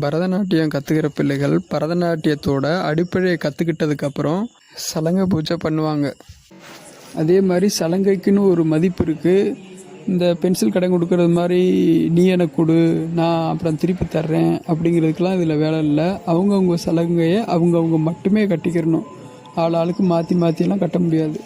பரதநாட்டியம் கற்றுக்கிற பிள்ளைகள் பரதநாட்டியத்தோட அடிப்படையை கற்றுக்கிட்டதுக்கப்புறம் சலங்கை பூஜை பண்ணுவாங்க. அதே மாதிரி சலங்கைக்குன்னு ஒரு மதிப்பு இருக்குது. இந்த பென்சில் கடன் கொடுக்கறது மாதிரி நீ எனக்கு கொடு, நான் அப்புறம் திருப்பி தர்றேன் அப்படிங்கிறதுக்கெலாம் இதில் வேலை இல்லை. அவங்கவுங்க சலங்கையை அவங்கவுங்க மட்டுமே கட்டிக்கிறணும். ஆளுக்கு மாற்றிலாம் கட்ட முடியாது.